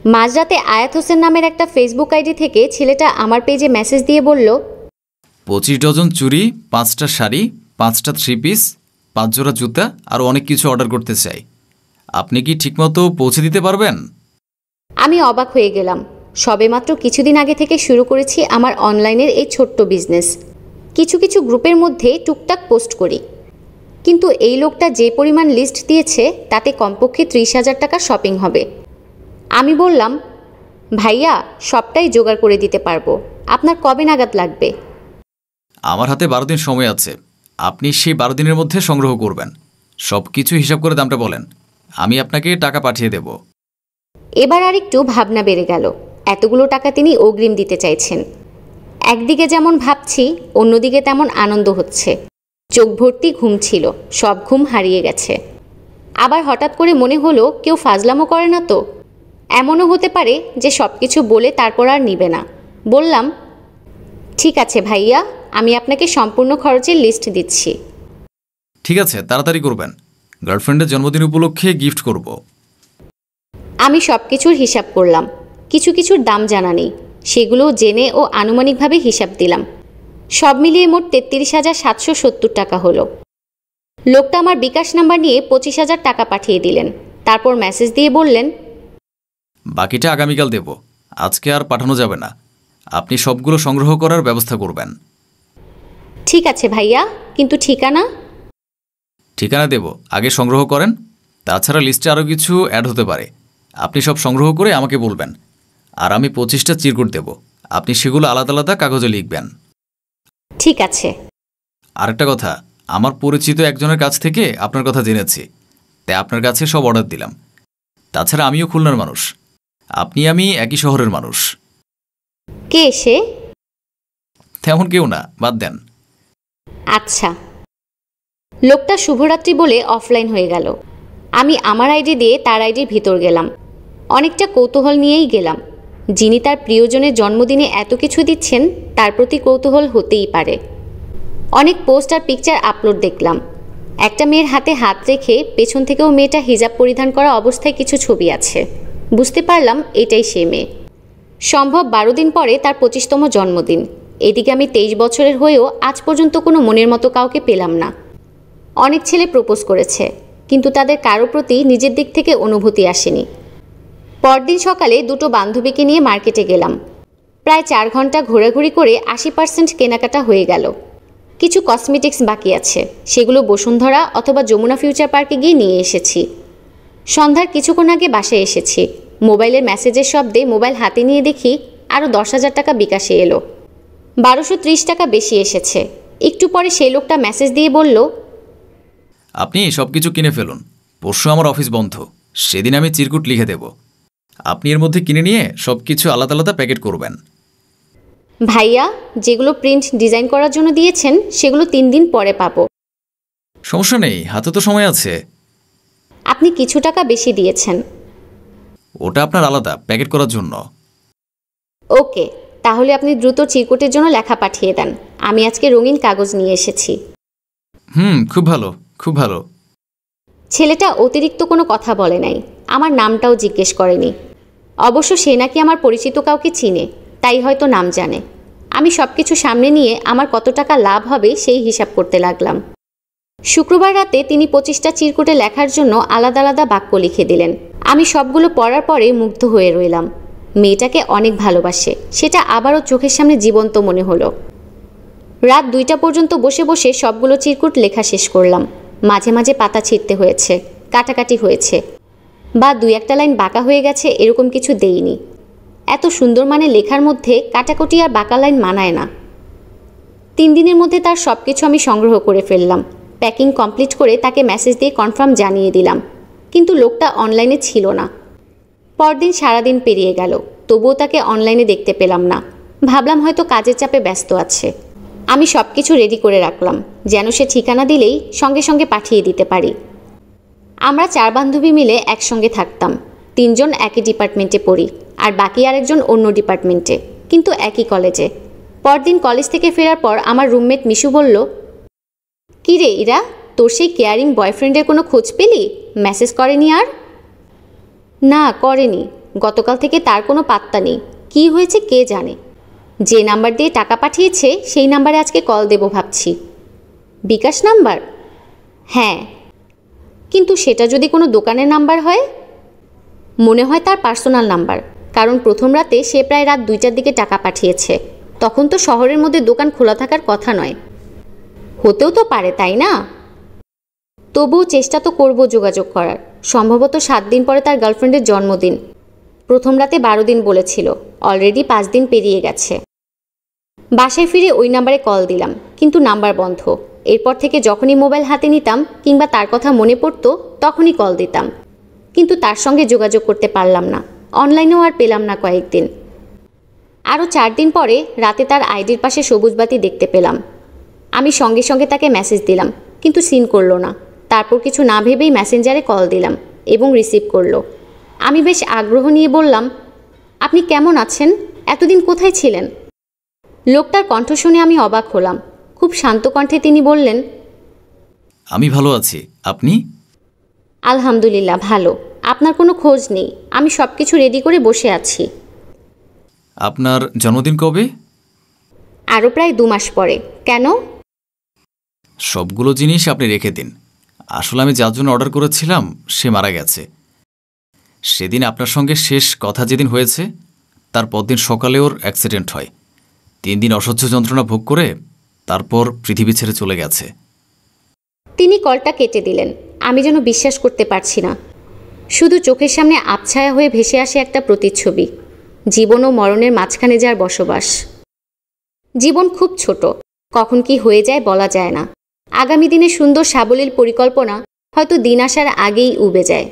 মাঝরাতে আয়াত হোসেন নামের একটা ফেসবুক আইডি থেকে ছেলেটা আমার পেজে মেসেজ দিয়ে বলল, 25 ডজন চুড়ি, 5টা শাড়ি, 5টা 3 পিস, 5 জোড়া জুতা আর অনেক কিছু অর্ডার করতে চাই। আপনি কি ঠিকমতো পৌঁছে দিতে পারবেন? আমি অবাক হয়ে গেলাম। সবেমাত্র কিছুদিন আগে থেকে শুরু করেছি আমার অনলাইনের এই ছোট্ট বিজনেস। কিছু কিছু গ্রুপের মধ্যে টুকটাক পোস্ট করি, কিন্তু এই লোকটা যে পরিমাণ লিস্ট দিয়েছে তাতে কমপক্ষে 30,000 টাকা শপিং হবে। আমি বললাম, ভাইয়া সবটাই জোগাড় করে দিতে পারবো, আপনার কবে নাগাদ লাগবে? আমার হাতে 12 দিন সময় আছে। আপনি সেই 12 দিনের মধ্যে সংগ্রহ করবেন। সব কিছু হিসাব করে দামটা বলেন, আমি আপনাকে টাকা পাঠিয়ে দেব। এবার আর একটু ভাবনা বেড়ে গেল। এতগুলো টাকা তিনি অগ্রিম দিতে চাইছেন। একদিকে যেমন ভাবছি, অন্যদিকে তেমন আনন্দ হচ্ছে। চোখ ভর্তি ঘুম ছিল, সব ঘুম হারিয়ে গেছে। আবার হঠাৎ করে মনে হলো কেউ ফাজলামো করে না তো? এমনও হতে পারে যে সব কিছু বলে তারপর আর নিবে না। বললাম, ঠিক আছে ভাইয়া, আমি আপনাকে সম্পূর্ণ খরচের লিস্ট দিচ্ছি। ঠিক আছে, তাড়াতাড়ি করবেন। গার্লফ্রেন্ডের জন্মদিন উপলক্ষে গিফট করব। আমি সব কিছুর হিসাব করলাম। কিছু কিছুর দাম জানা নেই, সেগুলো জেনে ও আনুমানিকভাবে হিসাব দিলাম। সব মিলিয়ে মোট 33,770 টাকা হলো। লোকটা আমার বিকাশ নাম্বার নিয়ে 25,000 টাকা পাঠিয়ে দিলেন। তারপর মেসেজ দিয়ে বললেন, বাকিটা আগামীকাল দেব, আজকে আর পাঠানো যাবে না। আপনি সবগুলো সংগ্রহ করার ব্যবস্থা করবেন। ঠিক আছে ভাইয়া, কিন্তু ঠিকানা? ঠিকানা দেব, আগে সংগ্রহ করেন। তাছাড়া লিস্টে আরও কিছু অ্যাড হতে পারে। আপনি সব সংগ্রহ করে আমাকে বলবেন। আর আমি 25টা চিরকুট দেব, আপনি সেগুলো আলাদা আলাদা কাগজে লিখবেন। ঠিক আছে। আরেকটা কথা, আমার পরিচিত একজনের কাছ থেকে আপনার কথা জেনেছি, তাই আপনার কাছে সব অর্ডার দিলাম। তাছাড়া আমিও খুলনার মানুষ, আপনি আমি একই শহরের মানুষ। কে সে? তেমন কেউ না, বাদ দেন। আচ্ছা। লোকটা শুভরাত্রি বলে অফলাইন হয়ে গেল। আমি আমার আইডি দিয়ে তার আইডির ভিতর গেলাম। অনেকটা কৌতূহল নিয়েই গেলাম। যিনি তার প্রিয়জনের জন্মদিনে এত কিছু দিচ্ছেন, তার প্রতি কৌতূহল হতেই পারে। অনেক পোস্ট আর পিকচার আপলোড দেখলাম। একটা মেয়ের হাতে হাত রেখে পেছন থেকেও মেয়েটা হিজাব পরিধান করা অবস্থায় কিছু ছবি আছে। বুঝতে পারলাম এটাই সে মেয়ে। সম্ভব 12 দিন পরে তার 25তম জন্মদিন। এদিকে আমি 23 বছরের হয়েও আজ পর্যন্ত কোনো মনের মতো কাউকে পেলাম না। অনেক ছেলে প্রপোজ করেছে, কিন্তু তাদের কারো প্রতি নিজের দিক থেকে অনুভূতি আসেনি। পরদিন সকালে দুটো বান্ধবীকে নিয়ে মার্কেটে গেলাম। প্রায় 4 ঘন্টা ঘোরাঘুরি করে 80% কেনাকাটা হয়ে গেল। কিছু কসমেটিক্স বাকি আছে, সেগুলো বসুন্ধরা অথবা যমুনা ফিউচার পার্কে গিয়ে নিয়ে এসেছি। সন্ধ্যার কিছুক্ষণ আগে বাসায় এসেছি। মোবাইলের মেসেজের শব্দে মোবাইল হাতে নিয়ে দেখি আরও 10,000 টাকা বিকাশে এলো। 1230 টাকা বেশি এসেছে। একটু পরে সেই লোকটা মেসেজ দিয়ে বলল, আপনি সব কিছু কিনে ফেলুন, পরশু আমার অফিস বন্ধ, সেদিন আমি চিরকুট লিখে দেব। আপনি এর মধ্যে কিনে নিয়ে সব কিছু আলাদা আলাদা প্যাকেট করবেন। ভাইয়া, যেগুলো প্রিন্ট ডিজাইন করার জন্য দিয়েছেন সেগুলো 3 দিন পরে পাবো। সমস্যা নেই, হাতে তো সময় আছে। আপনি কিছু টাকা বেশি দিয়েছেন। ওটা আপনার আলাদা প্যাকেট করার জন্য। ওকে, তাহলে আপনি দ্রুত চিরকুটের জন্য লেখা পাঠিয়ে দেন। আমি আজকে রঙিন কাগজ নিয়ে এসেছি। খুব ভালো, খুব ভালো। ছেলেটা অতিরিক্ত কোনো কথা বলে নাই, আমার নামটাও জিজ্ঞেস করেনি। অবশ্য সে নাকি আমার পরিচিত কাউকে চিনে, তাই হয়তো নাম জানে। আমি সব কিছু সামনে নিয়ে আমার কত টাকা লাভ হবে সেই হিসাব করতে লাগলাম। শুক্রবার রাতে তিনি 25টা চিরকুটে লেখার জন্য আলাদা আলাদা বাক্য লিখে দিলেন। আমি সবগুলো পড়ার পরে মুগ্ধ হয়ে রইলাম। মেয়েটাকে অনেক ভালোবাসে, সেটা আবারও চোখের সামনে জীবন্ত মনে হলো। রাত 2টা পর্যন্ত বসে বসে সবগুলো চিরকুট লেখা শেষ করলাম। মাঝে মাঝে পাতা ছিঁড়তে হয়েছে, কাটাকাটি হয়েছে, বা 2-1টা লাইন বাঁকা হয়ে গেছে, এরকম কিছু দেইনি। এত সুন্দর মানে লেখার মধ্যে কাটাকুটি আর বাঁকা লাইন মানায় না। 3 দিনের মধ্যে তার সব কিছু আমি সংগ্রহ করে ফেললাম। প্যাকিং কমপ্লিট করে তাকে মেসেজ দিয়ে কনফার্ম জানিয়ে দিলাম, কিন্তু লোকটা অনলাইনে ছিল না। পরদিন সারাদিন পেরিয়ে গেল, তবুও তাকে অনলাইনে দেখতে পেলাম না। ভাবলাম হয়তো কাজের চাপে ব্যস্ত আছে। আমি সব কিছু রেডি করে রাখলাম, যেন সে ঠিকানা দিলেই সঙ্গে সঙ্গে পাঠিয়ে দিতে পারি। আমরা 4 বান্ধবী মিলে একসঙ্গে থাকতাম। 3 জন একই ডিপার্টমেন্টে পড়ি, আর বাকি আরেকজন অন্য ডিপার্টমেন্টে, কিন্তু একই কলেজে। পরদিন কলেজ থেকে ফেরার পর আমার রুমমেট মিশু বলল, কী রে ইরা, তোর সেই কেয়ারিং বয়ফ্রেন্ডের কোনো খোঁজ পেলি? মেসেজ করেনি আর? না করেনি, গতকাল থেকে তার কোনো পাত্তা নেই। কি হয়েছে কে জানে। যে নাম্বার দিয়ে টাকা পাঠিয়েছে সেই নাম্বারে আজকে কল দেব ভাবছি। বিকাশ নাম্বার? হ্যাঁ, কিন্তু সেটা যদি কোনো দোকানের নাম্বার হয়? মনে হয় তার পার্সোনাল নাম্বার, কারণ প্রথম রাতে সে প্রায় রাত 2টার দিকে টাকা পাঠিয়েছে। তখন তো শহরের মধ্যে দোকান খোলা থাকার কথা নয়। হতেও তো পারে, তাই না? তবুও চেষ্টা তো করব যোগাযোগ করার। সম্ভবত 7 দিন পরে তার গার্লফ্রেন্ডের জন্মদিন। প্রথম রাতে 12 দিন বলেছিল, অলরেডি 5 দিন পেরিয়ে গেছে। বাসায় ফিরে ওই নাম্বারে কল দিলাম, কিন্তু নাম্বার বন্ধ। এরপর থেকে যখনই মোবাইল হাতে নিতাম কিংবা তার কথা মনে পড়তো তখনই কল দিতাম, কিন্তু তার সঙ্গে যোগাযোগ করতে পারলাম না। অনলাইনেও আর পেলাম না কয়েকদিন। আরও 4 দিন পরে রাতে তার আইডির পাশে সবুজ বাতি দেখতে পেলাম। আমি সঙ্গে সঙ্গে তাকে মেসেজ দিলাম, কিন্তু সিন করলো না। তারপর কিছু না ভেবেই মেসেঞ্জারে কল দিলাম এবং রিসিভ করলো। আমি বেশ আগ্রহ নিয়ে বললাম, আপনি কেমন আছেন? এতদিন কোথায় ছিলেন? লোকটার কণ্ঠ শুনে আমি অবাক হলাম। খুব শান্ত কণ্ঠে তিনি বললেন, আমি ভালো আছি, আপনি? আলহামদুলিল্লাহ ভালো। আপনার কোনো খোঁজ নেই। আমি সব কিছু রেডি করে বসে আছি। আপনার জন্মদিন কবে? আরও প্রায় 2 মাস পরে। কেন? সবগুলো জিনিস আপনি রেখে দিন। আসলে আমি যার জন্য অর্ডার করেছিলাম সে মারা গেছে। সেদিন আপনার সঙ্গে শেষ কথা যেদিন হয়েছে তার পরদিন সকালে ওর অ্যাক্সিডেন্ট হয়। 3 দিন অসহ্য যন্ত্রণা ভোগ করে তারপর পৃথিবী ছেড়ে চলে গেছে। তিনি কলটা কেটে দিলেন। আমি যেন বিশ্বাস করতে পারছি না। শুধু চোখের সামনে আবছায়া হয়ে ভেসে আসে একটা প্রতিচ্ছবি, জীবন ও মরণের মাঝখানে যার বসবাস। জীবন খুব ছোট, কখন কি হয়ে যায় বলা যায় না। আগামী দিনে সুন্দর সাবলীল পরিকল্পনা হয়তো দিন আসার আগেই উবে যায়।